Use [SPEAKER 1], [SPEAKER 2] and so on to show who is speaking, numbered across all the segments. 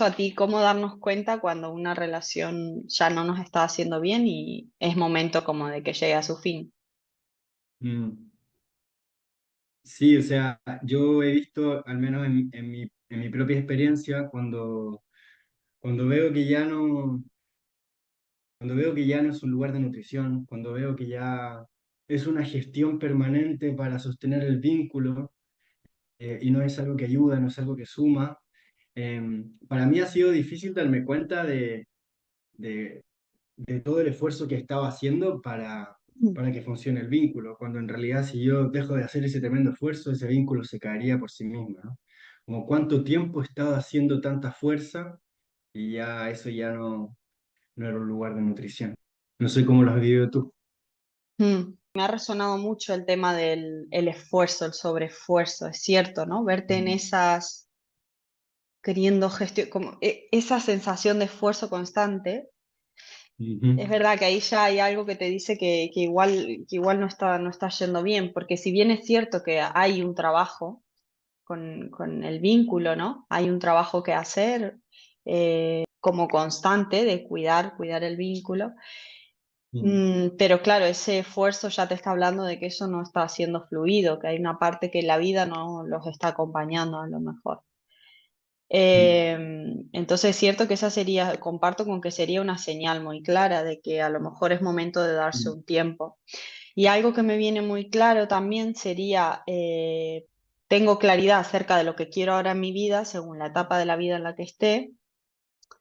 [SPEAKER 1] a ti cómo darnos cuenta cuando una relación ya no nos está haciendo bien y es momento como de que llegue a su fin.
[SPEAKER 2] Mm, sí, o sea, yo he visto, al menos en mi propia experiencia, cuando veo que ya no, cuando veo que ya no es un lugar de nutrición, cuando veo que ya es una gestión permanente para sostener el vínculo, y no es algo que ayuda, no es algo que suma, para mí ha sido difícil darme cuenta de, de todo el esfuerzo que estaba haciendo
[SPEAKER 1] Mm.
[SPEAKER 2] para que funcione el vínculo, cuando en realidad si yo dejo de hacer ese tremendo esfuerzo, ese vínculo se caería por sí mismo, ¿no? Como cuánto tiempo he estado haciendo tanta fuerza y ya eso ya no era un lugar de nutrición. No sé cómo lo has vivido tú.
[SPEAKER 1] Me ha resonado mucho el tema del el esfuerzo, el sobreesfuerzo, es cierto, ¿no? Verte en
[SPEAKER 2] Mm.
[SPEAKER 1] esas, queriendo gestionar, como esa sensación de esfuerzo constante.
[SPEAKER 2] Ujú.
[SPEAKER 1] Es verdad que ahí ya hay algo que te dice que igual no está yendo bien, porque si bien es cierto que hay un trabajo con el vínculo, ¿no? Hay un trabajo que hacer como constante de cuidar el vínculo.
[SPEAKER 2] Mm.
[SPEAKER 1] Pero claro, ese esfuerzo ya te está hablando de que eso no está siendo fluido, que hay una parte que la vida no los está acompañando a lo mejor.
[SPEAKER 2] Mm.
[SPEAKER 1] Entonces es cierto que esa sería, comparto con que sería una señal muy clara de que a lo mejor es momento de darse
[SPEAKER 2] Mm.
[SPEAKER 1] un tiempo. Y algo que me viene muy claro también sería, tengo claridad acerca de lo que quiero ahora en mi vida, según la etapa de la vida en la que esté,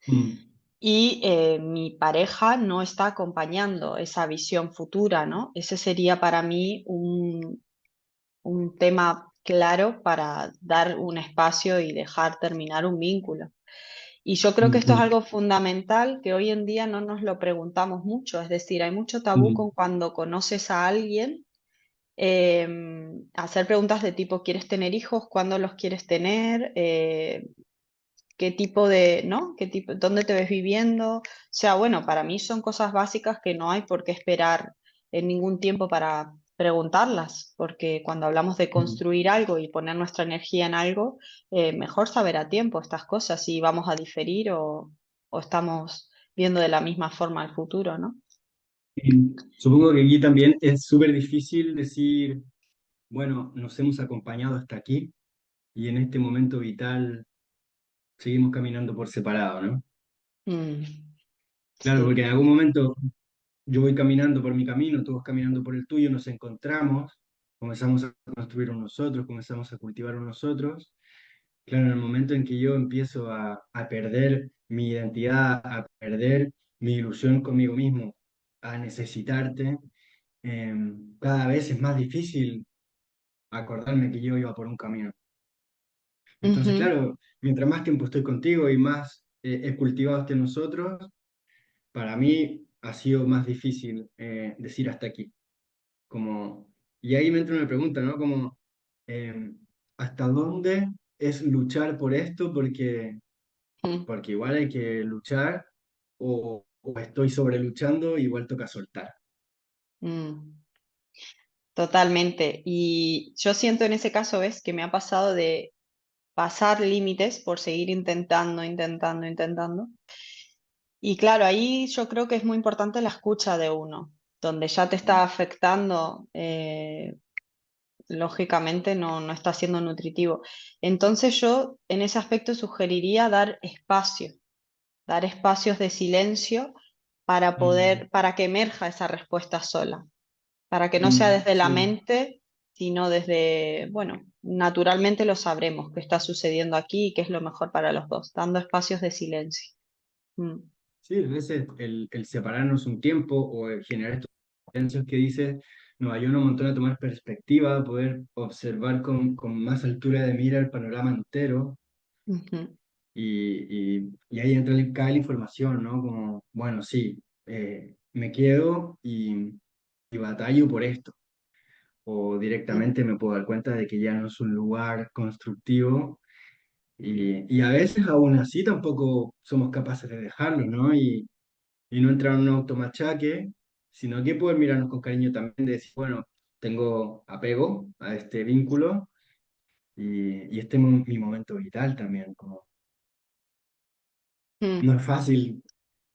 [SPEAKER 2] Mm.
[SPEAKER 1] y mi pareja no está acompañando esa visión futura, ¿no? Ese sería para mí un tema claro para dar un espacio y dejar terminar un vínculo. Y yo creo que esto es
[SPEAKER 2] Ujú.
[SPEAKER 1] algo fundamental que hoy en día no nos lo preguntamos mucho, es decir, hay mucho tabú
[SPEAKER 2] Mm.
[SPEAKER 1] con cuando conoces a alguien, hacer preguntas de tipo, ¿quieres tener hijos? ¿Cuándo los quieres tener? ¿Qué tipo de, ¿no? ¿Qué tipo, dónde te ves viviendo? O sea, bueno, para mí son cosas básicas que no hay por qué esperar en ningún tiempo para preguntarlas, porque cuando hablamos de
[SPEAKER 2] Mm.
[SPEAKER 1] construir algo y poner nuestra energía en algo, mejor saber a tiempo estas cosas, si vamos a diferir o estamos viendo de la misma forma el futuro, ¿no?
[SPEAKER 2] Y supongo que aquí también es súper difícil decir, bueno, nos hemos acompañado hasta aquí y en este momento vital seguimos caminando por separado, ¿no?
[SPEAKER 1] Mm,
[SPEAKER 2] Claro, porque
[SPEAKER 1] sí.
[SPEAKER 2] en algún momento yo voy caminando por mi camino, tú vas caminando por el tuyo, nos encontramos, comenzamos a construir un nosotros, comenzamos a cultivar un nosotros. Claro, en el momento en que yo empiezo a perder mi identidad, a perder mi ilusión conmigo mismo, a necesitarte, cada vez es más difícil acordarme que yo iba por un camino. Entonces,
[SPEAKER 1] Ujú,
[SPEAKER 2] claro, mientras más tiempo estoy contigo y más he cultivado este nosotros, para mí ha sido más difícil decir hasta aquí. Como, y ahí me entra una pregunta, ¿no? Como, eh, ¿hasta dónde es luchar por esto?
[SPEAKER 1] mm,
[SPEAKER 2] Porque igual hay que luchar o estoy sobre luchando, igual toca soltar.
[SPEAKER 1] mm. Totalmente. Y yo siento en ese caso, ves, que me ha pasado de pasar límites por seguir intentando. Y claro, ahí yo creo que es muy importante la escucha de uno, donde ya te está
[SPEAKER 2] Mm.
[SPEAKER 1] afectando, lógicamente no está siendo nutritivo. Entonces yo en ese aspecto sugeriría dar espacios de silencio para
[SPEAKER 2] Mm.
[SPEAKER 1] poder, para que emerja esa respuesta sola, para que no sea
[SPEAKER 2] Mm.
[SPEAKER 1] desde la
[SPEAKER 2] Sí,
[SPEAKER 1] mente, sino desde, bueno, naturalmente lo sabremos qué está sucediendo aquí y qué es lo mejor para los dos, dando espacios de silencio. Mm,
[SPEAKER 2] sí, a veces el separarnos un tiempo o el generar estos silencios que dices nos ayuda un montón a tomar perspectiva, a poder observar con más altura de mira el panorama entero
[SPEAKER 1] ujú,
[SPEAKER 2] y ahí entra cada la información, ¿no? Como, bueno, sí, me quedo y batallo por esto. O
[SPEAKER 1] mm,
[SPEAKER 2] directamente me puedo dar cuenta de que ya no es un lugar constructivo y a veces aún así tampoco somos capaces de dejarlo, ¿no? Y no entrar en un automachaque, sino que poder mirarnos con cariño también, de decir, bueno, tengo apego a este vínculo y este es mi momento vital también, como,
[SPEAKER 1] Mm.
[SPEAKER 2] No es fácil,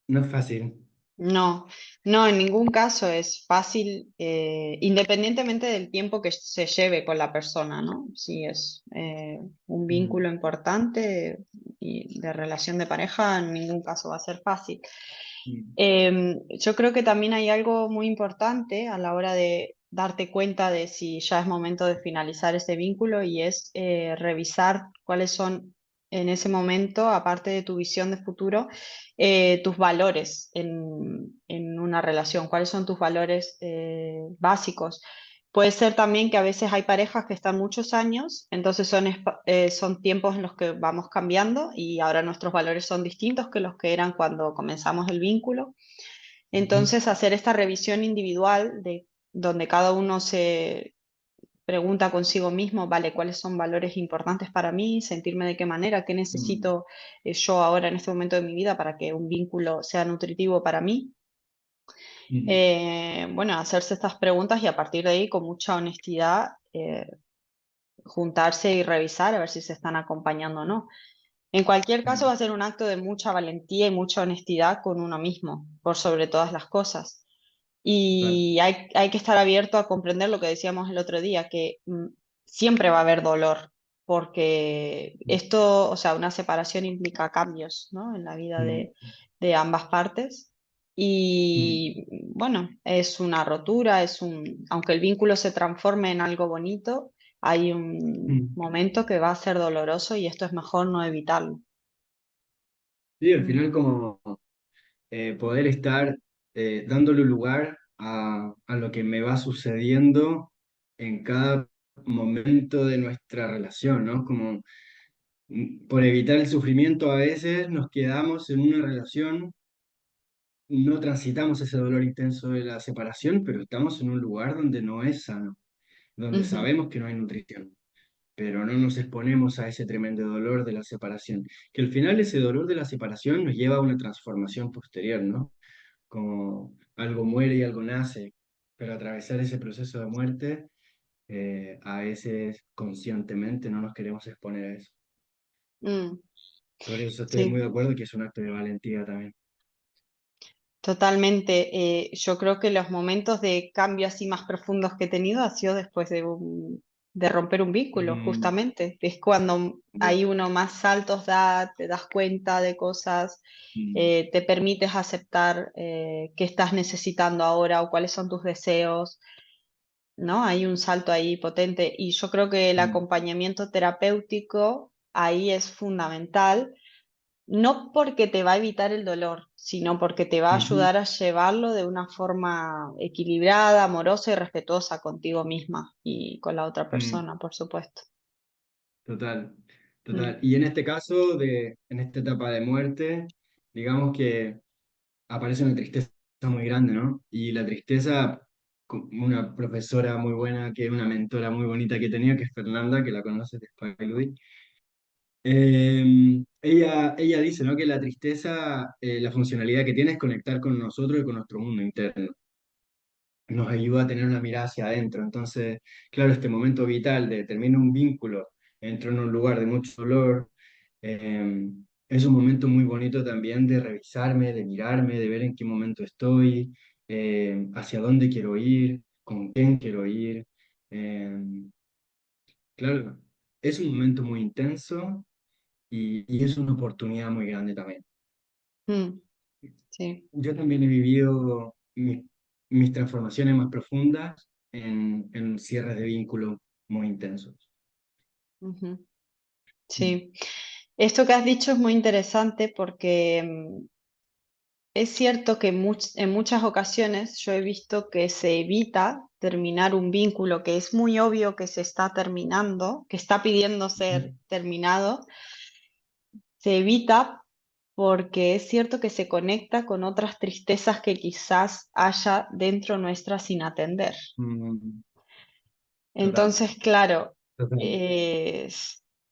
[SPEAKER 2] no es fácil.
[SPEAKER 1] No, no, en ningún caso es fácil, independientemente del tiempo que se lleve con la persona, ¿no? Si es un
[SPEAKER 2] Mm,
[SPEAKER 1] vínculo importante y de relación de pareja, en ningún caso va a ser fácil.
[SPEAKER 2] mm,
[SPEAKER 1] Yo creo que también hay algo muy importante a la hora de darte cuenta de si ya es momento de finalizar ese vínculo y es revisar cuáles son en ese momento, aparte de tu visión de futuro, tus valores en una relación, cuáles son tus valores básicos. Puede ser también que a veces hay parejas que están muchos años, entonces son tiempos en los que vamos cambiando y ahora nuestros valores son distintos que los que eran cuando comenzamos el vínculo.
[SPEAKER 2] ujú,
[SPEAKER 1] Entonces, hacer esta revisión individual de donde cada uno se pregunta consigo mismo, vale, ¿cuáles son valores importantes para mí? Sentirme de qué manera, qué
[SPEAKER 2] mm,
[SPEAKER 1] necesito yo ahora en este momento de mi vida para que un vínculo sea nutritivo para mí.
[SPEAKER 2] mm,
[SPEAKER 1] Bueno, hacerse estas preguntas y a partir de ahí, con mucha honestidad, juntarse y revisar a ver si se están acompañando o no. En cualquier caso, va
[SPEAKER 2] mm,
[SPEAKER 1] a ser un acto de mucha valentía y mucha honestidad con uno mismo, por sobre todas las cosas.
[SPEAKER 2] claro,
[SPEAKER 1] Y hay que estar abierto a comprender lo que decíamos el otro día, que siempre va a haber dolor, porque
[SPEAKER 2] mm,
[SPEAKER 1] esto, o sea, una separación implica cambios, ¿no? En la vida
[SPEAKER 2] mm,
[SPEAKER 1] de ambas partes.
[SPEAKER 2] mm,
[SPEAKER 1] Y bueno, es una rotura, aunque el vínculo se transforme en algo bonito, hay un
[SPEAKER 2] mm.
[SPEAKER 1] momento que va a ser doloroso y esto es mejor no evitarlo.
[SPEAKER 2] Sí, al
[SPEAKER 1] Mm,
[SPEAKER 2] final como poder estar dándole lugar a lo que me va sucediendo en cada momento de nuestra relación, ¿no? Como por evitar el sufrimiento a veces nos quedamos en una relación, no transitamos ese dolor intenso de la separación, pero estamos en un lugar donde no es sano, donde
[SPEAKER 1] ujú,
[SPEAKER 2] sabemos que no hay nutrición, pero no nos exponemos a ese tremendo dolor de la separación, que al final ese dolor de la separación nos lleva a una transformación posterior, ¿no? Como algo muere y algo nace, pero atravesar ese proceso de muerte, a veces conscientemente no nos queremos exponer a eso.
[SPEAKER 1] mm,
[SPEAKER 2] Por eso estoy muy
[SPEAKER 1] sí.
[SPEAKER 2] de acuerdo que es un acto de valentía también.
[SPEAKER 1] Totalmente. Yo creo que los momentos de cambio así más profundos que he tenido ha sido después de romper un vínculo,
[SPEAKER 2] Mm,
[SPEAKER 1] justamente. Es cuando
[SPEAKER 2] ya,
[SPEAKER 1] hay uno más saltos da, te das cuenta de cosas,
[SPEAKER 2] mm,
[SPEAKER 1] te permites aceptar qué estás necesitando ahora o cuáles son tus deseos, ¿no? Hay un salto ahí potente y yo creo que el
[SPEAKER 2] mm,
[SPEAKER 1] acompañamiento terapéutico ahí es fundamental no porque te va a evitar el dolor, sino porque te va a
[SPEAKER 2] ujú,
[SPEAKER 1] ayudar a llevarlo de una forma equilibrada, amorosa y respetuosa contigo misma y con la otra
[SPEAKER 2] mm,
[SPEAKER 1] persona, por supuesto.
[SPEAKER 2] total, total.
[SPEAKER 1] Mm,
[SPEAKER 2] Y en este caso, en esta etapa de muerte, digamos que aparece una tristeza muy grande, ¿no? Y la tristeza, una profesora muy buena, que es una mentora muy bonita que he tenido, que es Fernanda, que la conoces de Spy. Ella dice, ¿no? Que la tristeza, la funcionalidad que tiene es conectar con nosotros y con nuestro mundo interno. Nos ayuda a tener una mirada hacia adentro. Entonces, claro, este momento vital de terminar un vínculo, entro en un lugar de mucho dolor, es un momento muy bonito también de revisarme, de mirarme, de ver en qué momento estoy, hacia dónde quiero ir, con quién quiero ir. Claro, es un momento muy intenso y es una oportunidad muy grande también.
[SPEAKER 1] mm, sí,
[SPEAKER 2] Yo también he vivido mis transformaciones más profundas en cierres de vínculos muy intensos.
[SPEAKER 1] ujú,
[SPEAKER 2] Mm,
[SPEAKER 1] sí. Esto que has dicho es muy interesante porque es cierto que en muchas ocasiones yo he visto que se evita terminar un vínculo que es muy obvio que se está terminando, que está pidiendo ser
[SPEAKER 2] ujú,
[SPEAKER 1] terminado. Se evita porque es cierto que se conecta con otras tristezas que quizás haya dentro nuestra sin atender.
[SPEAKER 2] mm, total,
[SPEAKER 1] Entonces, claro,
[SPEAKER 2] total.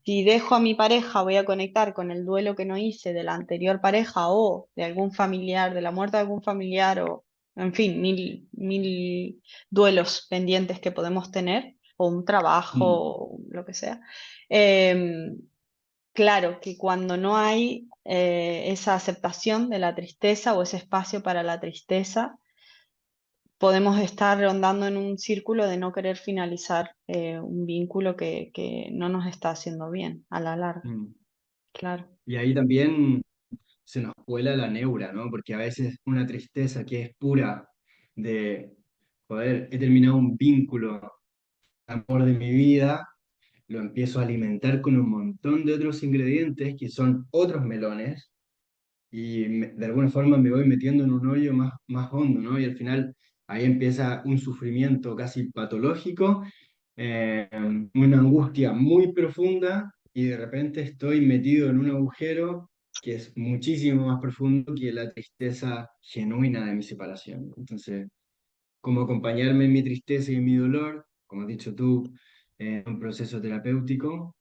[SPEAKER 1] si dejo a mi pareja, voy a conectar con el duelo que no hice de la anterior pareja o de algún familiar, de la muerte de algún familiar o, en fin, mil duelos pendientes que podemos tener o un trabajo
[SPEAKER 2] Mm,
[SPEAKER 1] o lo que sea. Em, claro, que cuando no hay esa aceptación de la tristeza o ese espacio para la tristeza, podemos estar rondando en un círculo de no querer finalizar un vínculo que no nos está haciendo bien a la larga.
[SPEAKER 2] Mm.
[SPEAKER 1] Claro.
[SPEAKER 2] Y ahí también se nos cuela la neura, ¿no? Porque a veces una tristeza que es pura de, joder, he terminado un vínculo, amor de mi vida, lo empiezo a alimentar con un montón de otros ingredientes que son otros melones y de alguna forma me voy metiendo en un hoyo más hondo, ¿no? Y al final ahí empieza un sufrimiento casi patológico, eh, una angustia muy profunda y de repente estoy metido en un agujero que es muchísimo más profundo que la tristeza genuina de mi separación. Entonces, cómo acompañarme en mi tristeza y en mi dolor, como has dicho tú, en un proceso terapéutico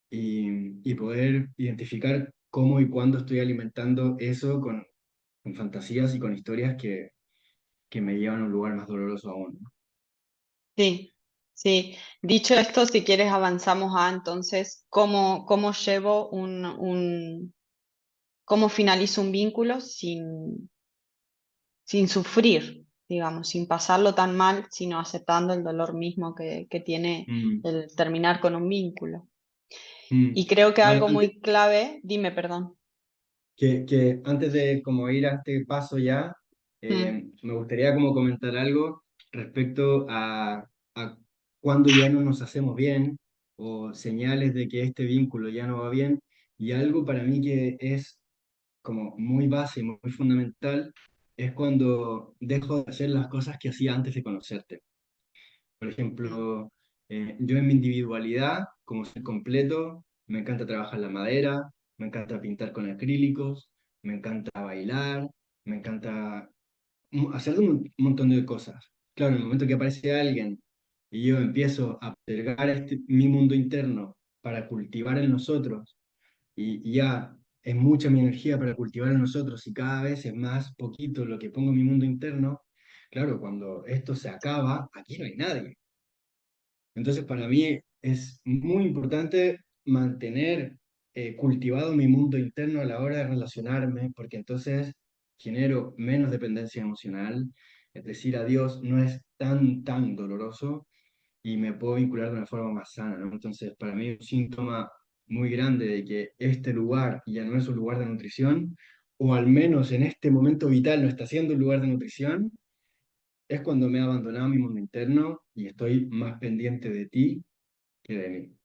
[SPEAKER 2] y poder identificar cómo y cuándo estoy alimentando eso con fantasías y con historias que me llevan a un lugar más doloroso aún, ¿no?
[SPEAKER 1] Sí, sí. Dicho esto, si quieres avanzamos a entonces cómo llevo cómo finalizo un vínculo sin sufrir, digamos, sin pasarlo tan mal, sino aceptando el dolor mismo que tiene
[SPEAKER 2] Mm,
[SPEAKER 1] el terminar con un vínculo.
[SPEAKER 2] mm.
[SPEAKER 1] Y creo que algo
[SPEAKER 2] Antes,
[SPEAKER 1] muy clave, dime, perdón.
[SPEAKER 2] que antes de como ir a este paso ya,
[SPEAKER 1] Mm,
[SPEAKER 2] me gustaría como comentar algo respecto a cuando ya no nos hacemos bien o señales de que este vínculo ya no va bien. Y algo para mí que es como muy base y muy fundamental es cuando dejo de hacer las cosas que hacía antes de conocerte. Por
[SPEAKER 1] mm,
[SPEAKER 2] ejemplo, yo en mi individualidad, como soy completo, me encanta trabajar la madera, me encanta pintar con acrílicos, me encanta bailar, me encanta hacer un montón de cosas. Claro, en el momento que aparece alguien y yo empiezo a postergar mi mundo interno para cultivar en nosotros y ya es mucha mi energía para cultivar en nosotros y cada vez es más poquito lo que pongo en mi mundo interno, claro, cuando esto se acaba, aquí no hay nadie. Entonces, para mí es muy importante mantener cultivado mi mundo interno a la hora de relacionarme, porque entonces genero menos dependencia emocional, es decir, a Dios no es tan doloroso y me puedo vincular de una forma más sana, ¿no? Entonces, para mí es un síntoma muy grande de que este lugar ya no es un lugar de nutrición, o al menos en este momento vital no está siendo un lugar de nutrición, es cuando me he abandonado mi mundo interno y estoy más pendiente de ti que de mí.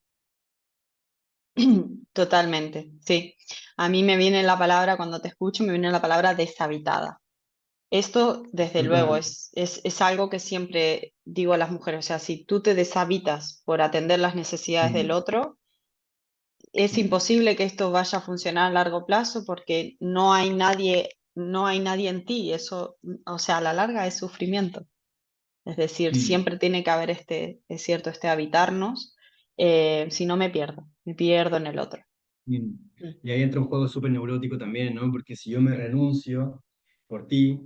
[SPEAKER 1] totalmente, sí. A mí me viene la palabra, cuando te escucho, me viene la palabra deshabitada. Esto, desde luego,
[SPEAKER 2] Total.
[SPEAKER 1] es algo que siempre digo a las mujeres. O sea, si tú te deshabitas por atender las necesidades del
[SPEAKER 2] Mm,
[SPEAKER 1] otro, es
[SPEAKER 2] mm,
[SPEAKER 1] imposible que esto vaya a funcionar a largo plazo porque no hay nadie en ti. Eso, o sea, a la larga es sufrimiento. Es decir,
[SPEAKER 2] mm,
[SPEAKER 1] siempre tiene que haber es cierto, habitarnos. Si no me pierdo en el otro.
[SPEAKER 2] mm.
[SPEAKER 1] Mm,
[SPEAKER 2] Y ahí entra un juego súper neurótico también, ¿no? Porque si yo me renuncio por ti,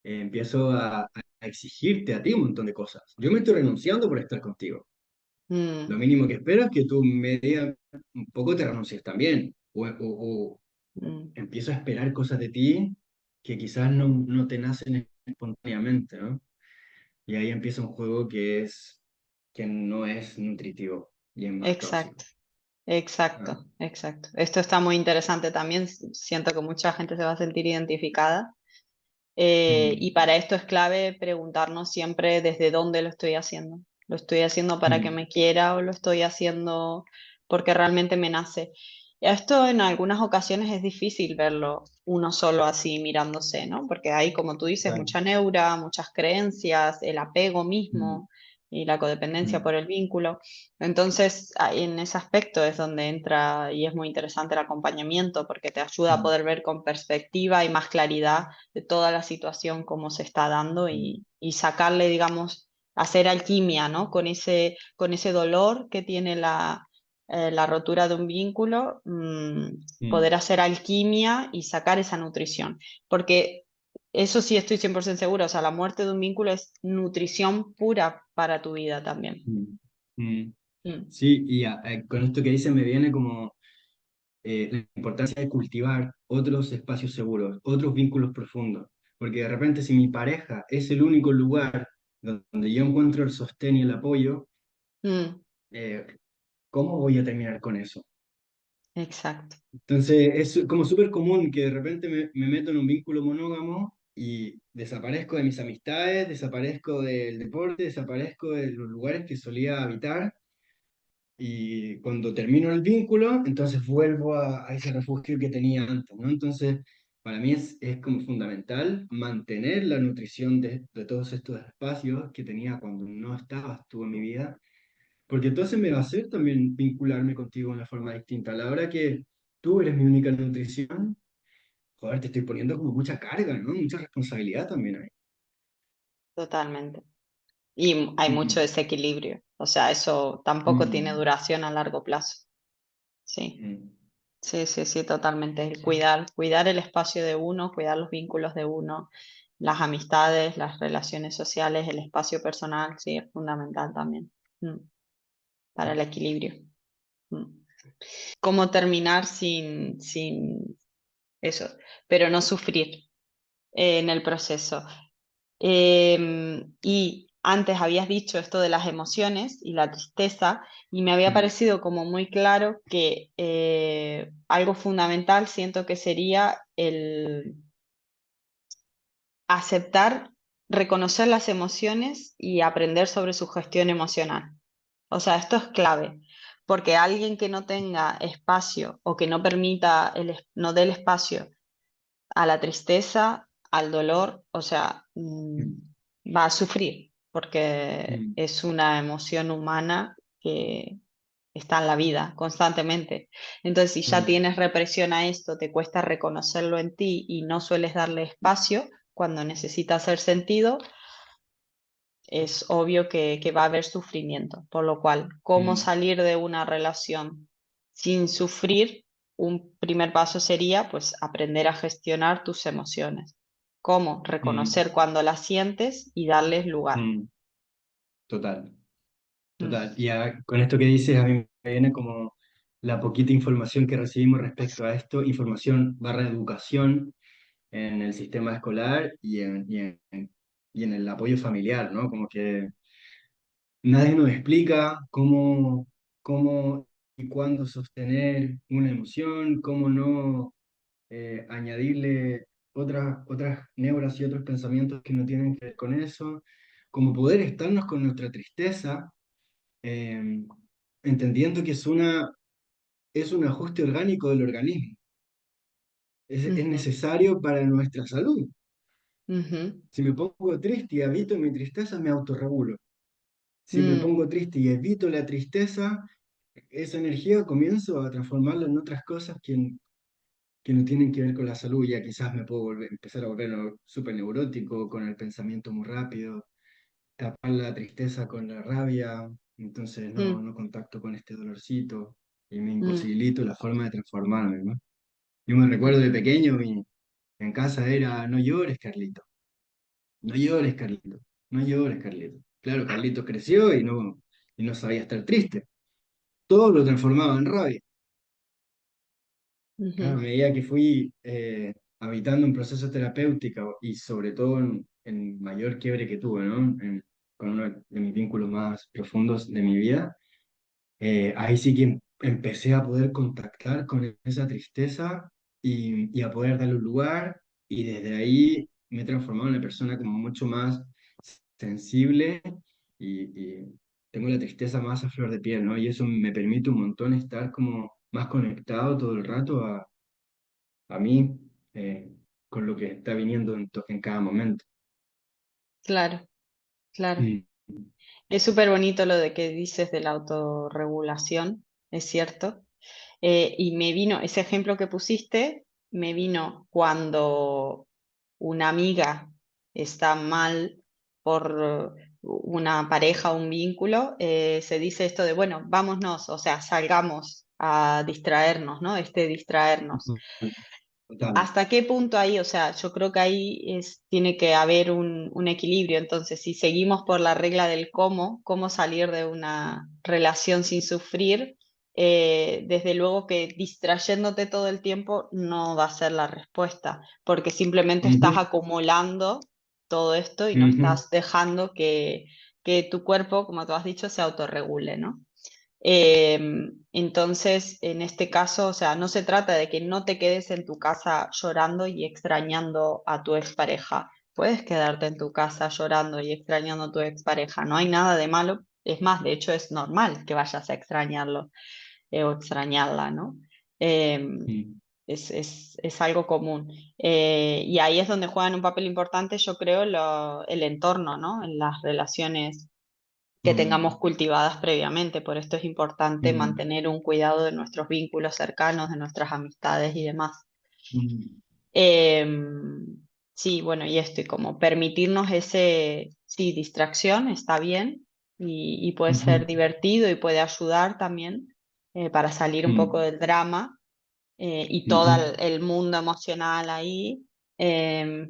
[SPEAKER 2] empiezo a exigirte a ti un montón de cosas. Yo me estoy renunciando por estar contigo. Lo
[SPEAKER 1] mm,
[SPEAKER 2] mínimo que espero es que tú un poco te renuncies también. O
[SPEAKER 1] mm.
[SPEAKER 2] empiezo a esperar cosas de ti que quizás no te nacen espontáneamente, ¿no? Y ahí empieza un juego que no es nutritivo y es más tóxico.
[SPEAKER 1] Exacto.
[SPEAKER 2] Ah,
[SPEAKER 1] Exacto, exacto. Esto está muy interesante también. Siento que mucha gente se va a sentir identificada. Y
[SPEAKER 2] mm,
[SPEAKER 1] para esto es clave preguntarnos siempre desde dónde lo estoy haciendo. ¿Lo estoy haciendo para que
[SPEAKER 2] mm,
[SPEAKER 1] me quiera o lo estoy haciendo porque realmente me nace? Esto en algunas ocasiones es difícil verlo uno solo así mirándose, ¿no? Porque hay, como tú dices,
[SPEAKER 2] claro.
[SPEAKER 1] mucha neura, muchas creencias, el apego
[SPEAKER 2] Mm,
[SPEAKER 1] mismo y la codependencia
[SPEAKER 2] mm,
[SPEAKER 1] por el vínculo. Entonces, en ese aspecto es donde entra y es muy interesante el acompañamiento porque te ayuda a
[SPEAKER 2] mm,
[SPEAKER 1] poder ver con perspectiva y más claridad de toda la situación, cómo se está dando
[SPEAKER 2] mm,
[SPEAKER 1] y sacarle, digamos, hacer alquimia, ¿no? Con ese dolor que tiene la rotura de un vínculo,
[SPEAKER 2] mm,
[SPEAKER 1] poder hacer alquimia y sacar esa nutrición. Porque eso sí estoy 100% segura, o sea, la muerte de un vínculo es nutrición pura para tu vida también.
[SPEAKER 2] mm, mm.
[SPEAKER 1] Mm,
[SPEAKER 2] Sí, y con esto que dice me viene como la importancia de cultivar otros espacios seguros, otros vínculos profundos. Porque de repente si mi pareja es el único lugar donde yo encuentro el sostén y el apoyo,
[SPEAKER 1] Mm,
[SPEAKER 2] eh, ¿cómo voy a terminar con eso?
[SPEAKER 1] exacto,
[SPEAKER 2] Entonces es como súper común que de repente me meto en un vínculo monógamo y desaparezco de mis amistades, desaparezco del deporte, desaparezco de los lugares que solía habitar. Y cuando termino el vínculo, entonces vuelvo a ese refugio que tenía antes, ¿no? Entonces, para mí es como fundamental mantener la nutrición de todos estos espacios que tenía cuando no estabas tú en mi vida, porque entonces me va a hacer también vincularme contigo de una forma distinta. A la hora que tú eres mi única nutrición, joder, te estoy poniendo como mucha carga, ¿no? Mucha responsabilidad también ahí.
[SPEAKER 1] totalmente. Y hay mucho
[SPEAKER 2] Mm,
[SPEAKER 1] desequilibrio, o sea, eso tampoco tiene
[SPEAKER 2] mm,
[SPEAKER 1] duración a largo plazo. Sí,
[SPEAKER 2] mm,
[SPEAKER 1] sí, sí, sí, totalmente. El cuidar el espacio de uno, cuidar los vínculos de uno, las amistades, las relaciones sociales, el espacio personal, sí, es fundamental también, para el equilibrio. Mm. Cómo terminar sin eso, pero no sufrir en el proceso. Y antes habías dicho esto de las emociones y la tristeza, y me había
[SPEAKER 2] mm,
[SPEAKER 1] parecido como muy claro que algo fundamental siento que sería el aceptar, reconocer las emociones y aprender sobre su gestión emocional. O sea, esto es clave, porque alguien que no tenga espacio o que no permita, no dé el espacio a la tristeza, al dolor, o sea,
[SPEAKER 2] mm,
[SPEAKER 1] va a sufrir, porque
[SPEAKER 2] mm,
[SPEAKER 1] es una emoción humana que está en la vida constantemente. Entonces, si ya
[SPEAKER 2] mm,
[SPEAKER 1] tienes represión a esto, te cuesta reconocerlo en ti y no sueles darle espacio cuando necesita hacer sentido, es obvio que va a haber sufrimiento. Por lo cual, ¿cómo
[SPEAKER 2] mm,
[SPEAKER 1] salir de una relación sin sufrir? Un primer paso sería pues aprender a gestionar tus emociones. ¿Cómo?
[SPEAKER 2] mm,
[SPEAKER 1] Reconocer cuando las sientes y darles lugar.
[SPEAKER 2] mm. Total.
[SPEAKER 1] Mm,
[SPEAKER 2] Total, y con esto que dices, a mí me viene como la poquita información que recibimos respecto a esto, información barra educación en el sistema escolar y en el apoyo familiar, ¿no? Como que nadie nos explica cómo y cuándo sostener una emoción, cómo no añadirle otras neuras y otros pensamientos que no tienen que ver con eso, cómo poder estarnos con nuestra tristeza eh, entendiendo que es un ajuste orgánico del organismo. Es
[SPEAKER 1] ujú,
[SPEAKER 2] necesario para nuestra salud.
[SPEAKER 1] ujú,
[SPEAKER 2] Si me pongo triste y evito mi tristeza, me autorregulo. Si me
[SPEAKER 1] mm,
[SPEAKER 2] pongo triste y evito la tristeza, esa energía comienzo a transformarla en otras cosas que no tienen que ver con la salud. Ya quizás me puedo empezar a volver súper neurótico, con el pensamiento muy rápido, tapar la tristeza con la rabia, entonces
[SPEAKER 1] mm,
[SPEAKER 2] no contacto con este dolorcito y me
[SPEAKER 1] mm,
[SPEAKER 2] imposibilito la forma de transformarme, ¿no? Yo me recuerdo de pequeño, en casa era, no llores, Carlito, no llores, Carlito, no llores, Carlito. Claro, Carlito creció y no sabía estar triste. Todo lo transformaba en rabia. Claro, a
[SPEAKER 1] ujú,
[SPEAKER 2] medida que fui habitando un proceso terapéutico y sobre todo en mayor quiebre que tuve, ¿no? Con uno de mis vínculos más profundos de mi vida, ahí sí que empecé a poder contactar con esa tristeza y a poder darle un lugar y desde ahí me he transformado en una persona como mucho más sensible y tengo la tristeza más a flor de piel, ¿no? Y eso me permite un montón estar como más conectado todo el rato a mí con lo que está viniendo en cada momento.
[SPEAKER 1] claro, claro.
[SPEAKER 2] Mm,
[SPEAKER 1] Es súper bonito lo de que dices de la autorregulación, es cierto. Y me vino, ese ejemplo que pusiste, me vino cuando una amiga está mal por una pareja o un vínculo, se dice esto de, bueno, vámonos, o sea, salgamos a distraernos, ¿no? Distraernos.
[SPEAKER 2] total.
[SPEAKER 1] ¿Hasta qué punto ahí? O sea, yo creo que ahí tiene que haber un equilibrio. Entonces, si seguimos por la regla del cómo salir de una relación sin sufrir, desde luego que distrayéndote todo el tiempo no va a ser la respuesta, porque simplemente estás
[SPEAKER 2] Ujú,
[SPEAKER 1] acumulando todo esto y no
[SPEAKER 2] ujú,
[SPEAKER 1] estás dejando que tu cuerpo, como tú has dicho, se autorregule, ¿no? Eh, entonces, en este caso, o sea, no se trata de que no te quedes en tu casa llorando y extrañando a tu expareja. Puedes quedarte en tu casa llorando y extrañando a tu expareja. No hay nada de malo. Es más, de hecho, es normal que vayas a extrañarlo o extrañarla, ¿no? Eh,
[SPEAKER 2] sí,
[SPEAKER 1] es algo común. Y ahí es donde juegan un papel importante, yo creo, el entorno, ¿no? En las relaciones que tengamos
[SPEAKER 2] mm,
[SPEAKER 1] cultivadas previamente. Por esto es importante
[SPEAKER 2] mm,
[SPEAKER 1] mantener un cuidado de nuestros vínculos cercanos, de nuestras amistades y demás.
[SPEAKER 2] mm,
[SPEAKER 1] Sí, bueno, y esto, y como permitirnos ese, sí, distracción está bien y puede ser
[SPEAKER 2] ujú,
[SPEAKER 1] divertido y puede ayudar también para salir un poco
[SPEAKER 2] mm,
[SPEAKER 1] del drama y todo
[SPEAKER 2] ujú,
[SPEAKER 1] el mundo emocional ahí,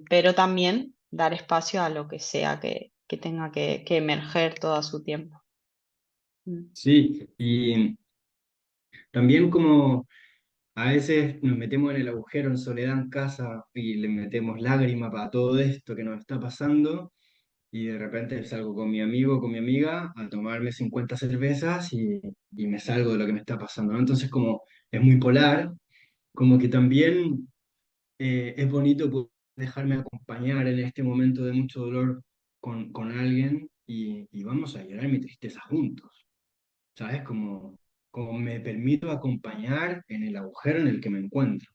[SPEAKER 1] pero también dar espacio a lo que sea que tenga que emerger todo a su tiempo. Mm.
[SPEAKER 2] sí, y también como a veces nos metemos en el agujero en soledad en casa y le metemos lágrima para todo esto que nos está pasando y de repente salgo con mi amigo o con mi amiga a tomarme 50 cervezas y me salgo de lo que me está pasando, ¿no? Entonces como es muy polar, como que también es bonito poder dejarme acompañar en este momento de mucho dolor con alguien y vamos a llorar mi tristeza juntos, ¿sabes? Como me permito acompañar en el agujero en el que me encuentro.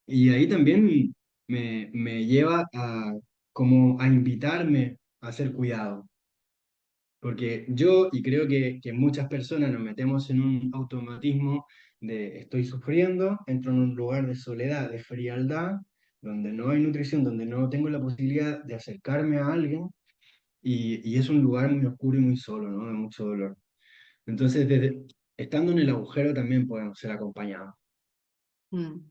[SPEAKER 2] Y ahí también me lleva a, como a invitarme a ser cuidado. Porque yo, y creo que muchas personas nos metemos en un automatismo de estoy sufriendo, entro en un lugar de soledad, de frialdad, donde no hay nutrición, donde no tengo la posibilidad de acercarme a alguien, y es un lugar muy oscuro y muy solo, ¿no? De mucho dolor. Entonces, estando en el agujero también podemos ser acompañados.
[SPEAKER 1] Mm.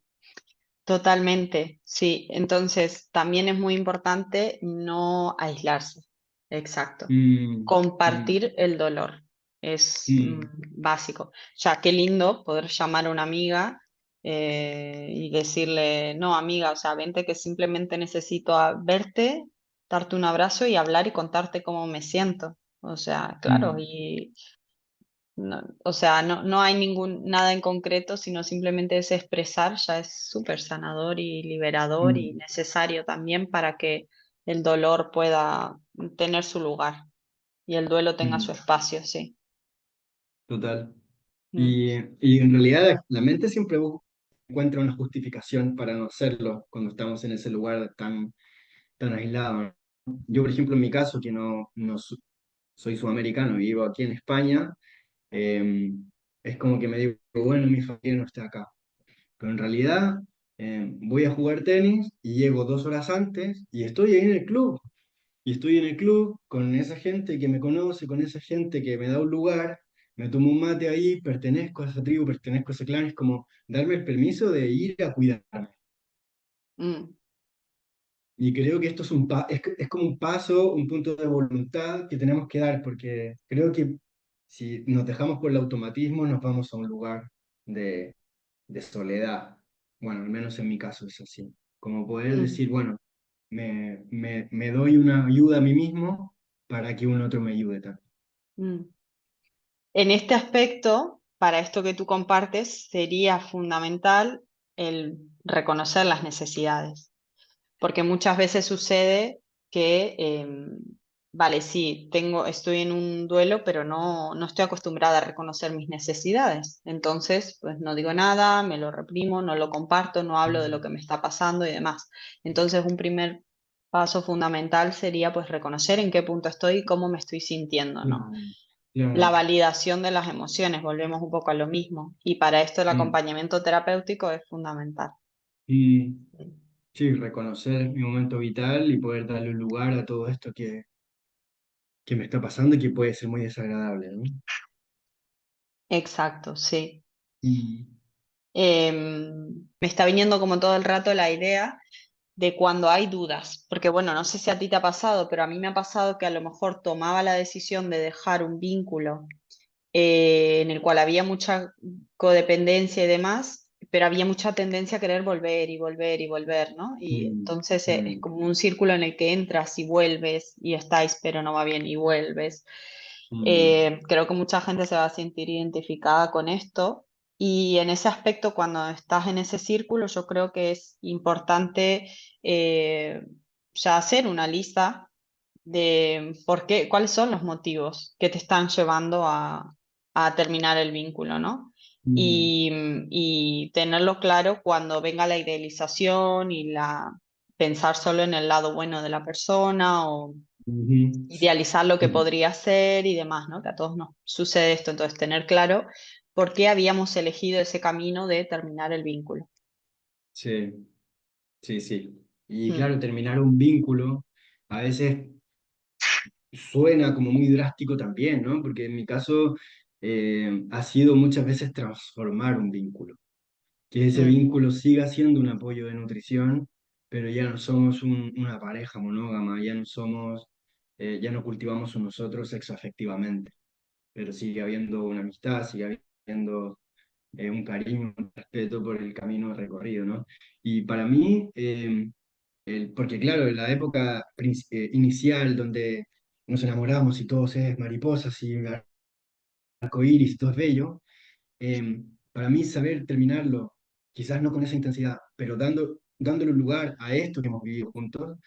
[SPEAKER 1] Totalmente, sí. Entonces, también es muy importante no aislarse. Exacto.
[SPEAKER 2] Mm, mm,
[SPEAKER 1] Compartir el dolor es
[SPEAKER 2] mm,
[SPEAKER 1] básico. Ya, qué lindo poder llamar a una amiga y decirle, no, amiga, o sea, vente que simplemente necesito verte, darte un abrazo y hablar y contarte cómo me siento. O sea, claro,
[SPEAKER 2] mm,
[SPEAKER 1] y no, o sea, no hay nada en concreto, sino simplemente ese expresar ya es súper sanador y liberador y
[SPEAKER 2] mm,
[SPEAKER 1] necesario también para que el dolor pueda tener su lugar y el duelo tenga su
[SPEAKER 2] mm,
[SPEAKER 1] espacio, sí.
[SPEAKER 2] total.
[SPEAKER 1] Mm,
[SPEAKER 2] Y en realidad la mente siempre encuentra una justificación para no hacerlo cuando estamos en ese lugar tan aislado. Yo, por ejemplo, en mi caso, que no soy sudamericano y vivo aquí en España, eh, es como que me digo, bueno, mi familia no está acá. Pero en realidad voy a jugar tenis y llego 2 horas antes y estoy ahí en el club. Y estoy en el club con esa gente que me conoce, con esa gente que me da un lugar, me tomo un mate ahí, pertenezco a esa tribu, pertenezco a ese clan, es como darme el permiso de ir a cuidarme.
[SPEAKER 1] mm,
[SPEAKER 2] Y creo que esto es como un paso, un punto de voluntad que tenemos que dar, porque creo que si nos dejamos por el automatismo, nos vamos a un lugar de, de soledad. Bueno, al menos en mi caso es así. Como poder
[SPEAKER 1] mm,
[SPEAKER 2] decir, bueno, me doy una ayuda a mí mismo para que un otro me ayude también.
[SPEAKER 1] mm. En este aspecto, para esto que tú compartes, sería fundamental el reconocer las necesidades. Porque muchas veces sucede que, vale, sí, estoy en un duelo, pero no estoy acostumbrada a reconocer mis necesidades. Entonces, pues no digo nada, me lo reprimo, no lo comparto, no hablo de lo que me está pasando y demás. Entonces, un primer paso fundamental sería pues reconocer en qué punto estoy y cómo me estoy sintiendo, ¿no?
[SPEAKER 2] Claro,
[SPEAKER 1] La
[SPEAKER 2] claro.
[SPEAKER 1] validación de las emociones, volvemos un poco a lo mismo. Y para esto el
[SPEAKER 2] Mm,
[SPEAKER 1] acompañamiento terapéutico es fundamental.
[SPEAKER 2] y sí, reconocer mi momento vital y poder darle un lugar a todo esto que me está pasando y que puede ser muy desagradable, ¿no?
[SPEAKER 1] Exacto, sí.
[SPEAKER 2] Mm,
[SPEAKER 1] Me está viniendo como todo el rato la idea de cuando hay dudas, porque bueno, no sé si a ti te ha pasado, pero a mí me ha pasado que a lo mejor tomaba la decisión de dejar un vínculo en el cual había mucha codependencia y demás, pero había mucha tendencia a querer volver y volver y volver, ¿no? Y
[SPEAKER 2] Mm,
[SPEAKER 1] entonces es
[SPEAKER 2] mm,
[SPEAKER 1] como un círculo en el que entras y vuelves y estáis, pero no va bien y vuelves.
[SPEAKER 2] mm,
[SPEAKER 1] Creo que mucha gente se va a sentir identificada con esto. Y en ese aspecto, cuando estás en ese círculo, yo creo que es importante eh, ya hacer una lista de por qué, cuáles son los motivos que te están llevando a terminar el vínculo, ¿no?
[SPEAKER 2] mm,
[SPEAKER 1] Y tenerlo claro cuando venga la idealización y la pensar solo en el lado bueno de la persona o
[SPEAKER 2] ujú.
[SPEAKER 1] idealizar lo que
[SPEAKER 2] Sí,
[SPEAKER 1] podría ser y demás, ¿no? Que a todos nos sucede esto, entonces tener claro por qué habíamos elegido ese camino de terminar el vínculo.
[SPEAKER 2] sí, sí, sí. Y
[SPEAKER 1] Mm,
[SPEAKER 2] claro, terminar un vínculo a veces suena como muy drástico también, ¿no? Porque en mi caso ha sido muchas veces transformar un vínculo, que ese
[SPEAKER 1] mm,
[SPEAKER 2] vínculo siga siendo un apoyo de nutrición, pero ya no somos una pareja monógama, ya no somos, ya no cultivamos un nosotros sexoafectivamente, pero sigue habiendo una amistad, sigue habiendo un cariño, un respeto por el camino recorrido, ¿no? Y para mí, porque claro, en la época inicial donde nos enamoramos y todo es mariposas y arcoíris, todo es bello, para mí saber terminarlo, quizás no con esa intensidad, pero dándole un lugar a esto que hemos vivido juntos,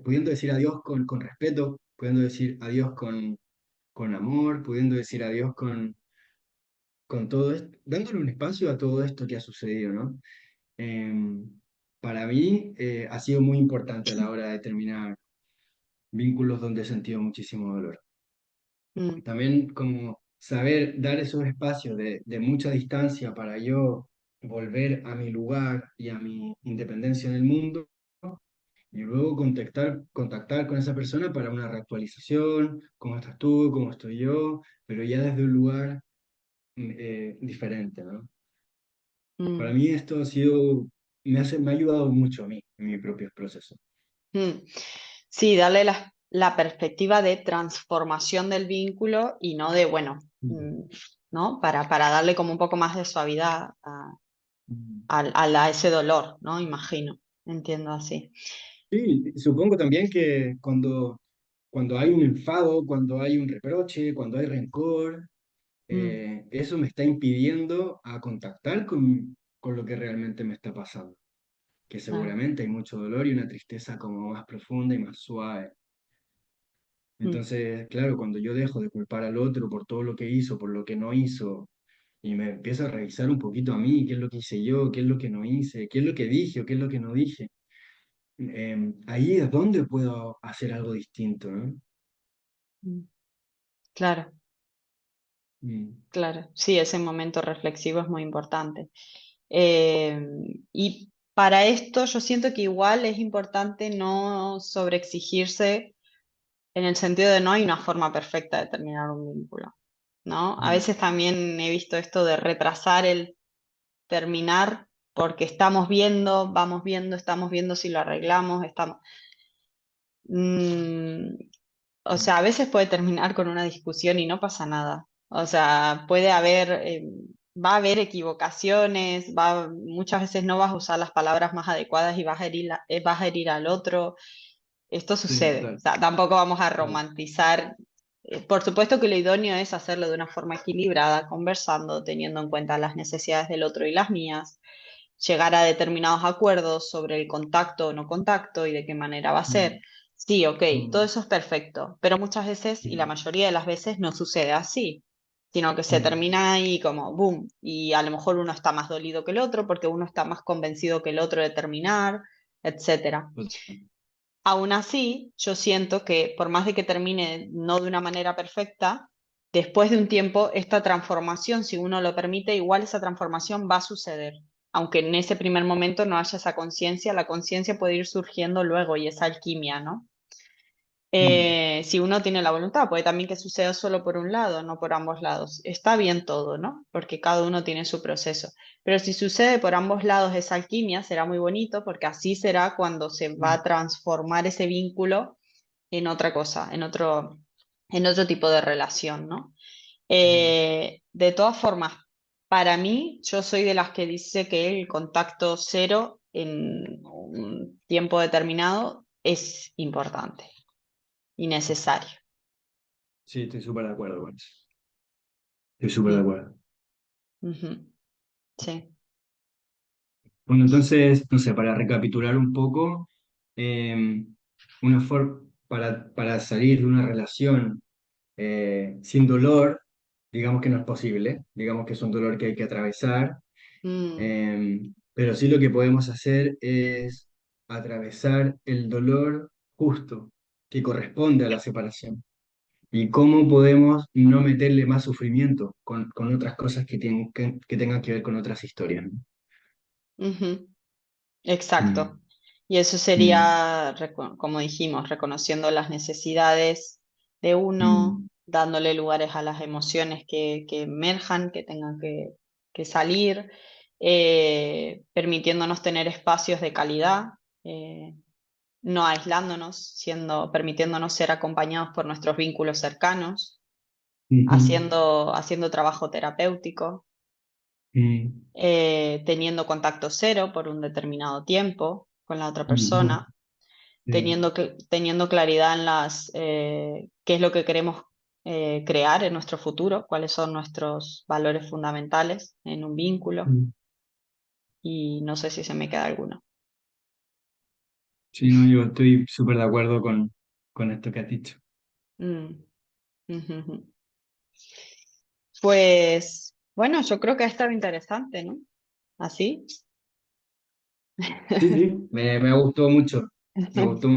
[SPEAKER 2] pudiendo decir adiós con respeto, pudiendo decir adiós con amor, pudiendo decir adiós con todo esto, dándole un espacio a todo esto que ha sucedido, ¿no? Em, para mí ha sido muy importante a la hora de terminar vínculos donde he sentido muchísimo dolor.
[SPEAKER 1] mm,
[SPEAKER 2] También como saber dar esos espacios de mucha distancia para yo volver a mi lugar y a mi independencia en el mundo y luego contactar con esa persona para una reactualización, cómo estás tú, cómo estoy yo, pero ya desde un lugar diferente, ¿no? Para
[SPEAKER 1] mm,
[SPEAKER 2] mí esto ha sido, me ha ayudado mucho a mí en mi propio proceso.
[SPEAKER 1] mm. Sí, darle la perspectiva de transformación del vínculo y no de, bueno,
[SPEAKER 2] Mm.
[SPEAKER 1] ¿no? Para darle como un poco más de suavidad
[SPEAKER 2] Mm.
[SPEAKER 1] a ese dolor, ¿no? Imagino, entiendo así.
[SPEAKER 2] Sí, supongo también que cuando hay un enfado, cuando hay un reproche, cuando hay rencor,
[SPEAKER 1] Mm,
[SPEAKER 2] eso me está impidiendo a contactar con lo que realmente me está pasando, que
[SPEAKER 1] claro.
[SPEAKER 2] seguramente hay mucho dolor y una tristeza como más profunda y más suave.
[SPEAKER 1] Mm,
[SPEAKER 2] Entonces, claro, cuando yo dejo de culpar al otro por todo lo que hizo, por lo que no hizo, y me empiezo a revisar un poquito a mí, qué es lo que hice yo, qué es lo que no hice, qué es lo que dije o qué es lo que no dije, ahí es donde puedo hacer algo distinto, ¿no?
[SPEAKER 1] mm. Claro,
[SPEAKER 2] Mm,
[SPEAKER 1] claro. Sí, ese momento reflexivo es muy importante. Eh, y para esto yo siento que igual es importante no sobreexigirse en el sentido de no hay una forma perfecta de terminar un vínculo, ¿no? A
[SPEAKER 2] mm,
[SPEAKER 1] veces también he visto esto de retrasar el terminar porque vamos viendo, estamos viendo si lo arreglamos, estamos... Mm, o sea, a veces puede terminar con una discusión y no pasa nada. O sea, puede haber, va a haber equivocaciones, muchas veces no vas a usar las palabras más adecuadas y vas a herir al otro. Esto
[SPEAKER 2] sí,
[SPEAKER 1] sucede. O
[SPEAKER 2] claro,
[SPEAKER 1] sea, tampoco vamos a
[SPEAKER 2] claro.
[SPEAKER 1] romantizar. Por supuesto que lo idóneo es hacerlo de una forma equilibrada, conversando, teniendo en cuenta las necesidades del otro y las mías, llegar a determinados acuerdos sobre el contacto o no contacto y de qué manera va a ser.
[SPEAKER 2] Mm,
[SPEAKER 1] Sí, ok, todo
[SPEAKER 2] mm,
[SPEAKER 1] eso es perfecto, pero muchas veces y la
[SPEAKER 2] mm,
[SPEAKER 1] mayoría de las veces no sucede así, sino que se
[SPEAKER 2] mm,
[SPEAKER 1] termina ahí como boom, y a lo mejor uno está más dolido que el otro porque uno está más convencido que el otro de terminar, etcétera.
[SPEAKER 2] pues,
[SPEAKER 1] Aún así, yo siento que por más de que termine no de una manera perfecta, después de un tiempo, esta transformación, si uno lo permite, igual esa transformación va a suceder. Aunque en ese primer momento no haya esa conciencia, la conciencia puede ir surgiendo luego y esa alquimia, ¿no?
[SPEAKER 2] mm,
[SPEAKER 1] Si uno tiene la voluntad, puede también que suceda solo por un lado, no por ambos lados. Está bien todo, ¿no? Porque cada uno tiene su proceso. Pero si sucede por ambos lados esa alquimia, será muy bonito porque así será cuando se va
[SPEAKER 2] mm,
[SPEAKER 1] a transformar ese vínculo en otra cosa, en otro tipo de relación, ¿no?
[SPEAKER 2] Mm.
[SPEAKER 1] De todas formas, para mí, yo soy de las que dice que el contacto cero en un tiempo determinado es importante y necesario.
[SPEAKER 2] Sí, estoy súper de acuerdo con eso. Estoy súper de
[SPEAKER 1] Mm,
[SPEAKER 2] acuerdo.
[SPEAKER 1] ujú, sí.
[SPEAKER 2] Bueno, entonces, no sé, para recapitular un poco, eh, una forma para salir de una relación sin dolor, digamos que no es posible, digamos que es un dolor que hay que atravesar,
[SPEAKER 1] Mm,
[SPEAKER 2] pero sí lo que podemos hacer es atravesar el dolor justo que corresponde a la separación. Y cómo podemos no meterle más sufrimiento con otras cosas que tengan que ver con otras historias, ¿no?
[SPEAKER 1] ujú, exacto.
[SPEAKER 2] Mm,
[SPEAKER 1] Y eso
[SPEAKER 2] mm,
[SPEAKER 1] sería, como dijimos, reconociendo las necesidades de uno,
[SPEAKER 2] mm,
[SPEAKER 1] dándole lugares a las emociones que emerjan, que tengan que salir, permitiéndonos tener espacios de calidad, eh, no aislándonos, permitiéndonos ser acompañados por nuestros vínculos cercanos,
[SPEAKER 2] ujú,
[SPEAKER 1] haciendo trabajo terapéutico,
[SPEAKER 2] mm,
[SPEAKER 1] teniendo contacto cero por un determinado tiempo con la otra
[SPEAKER 2] ujú,
[SPEAKER 1] persona,
[SPEAKER 2] sí,
[SPEAKER 1] teniendo claridad en qué es lo que queremos crear en nuestro futuro, cuáles son nuestros valores fundamentales en un vínculo,
[SPEAKER 2] mm.
[SPEAKER 1] y no sé si se me queda alguno.
[SPEAKER 2] Sí, no, yo estoy súper de acuerdo con esto que has dicho.
[SPEAKER 1] Mm, ujú, ujú. Pues bueno, yo creo que ha estado interesante, ¿no? Así.
[SPEAKER 2] Sí, sí, me gustó mucho. Me gustó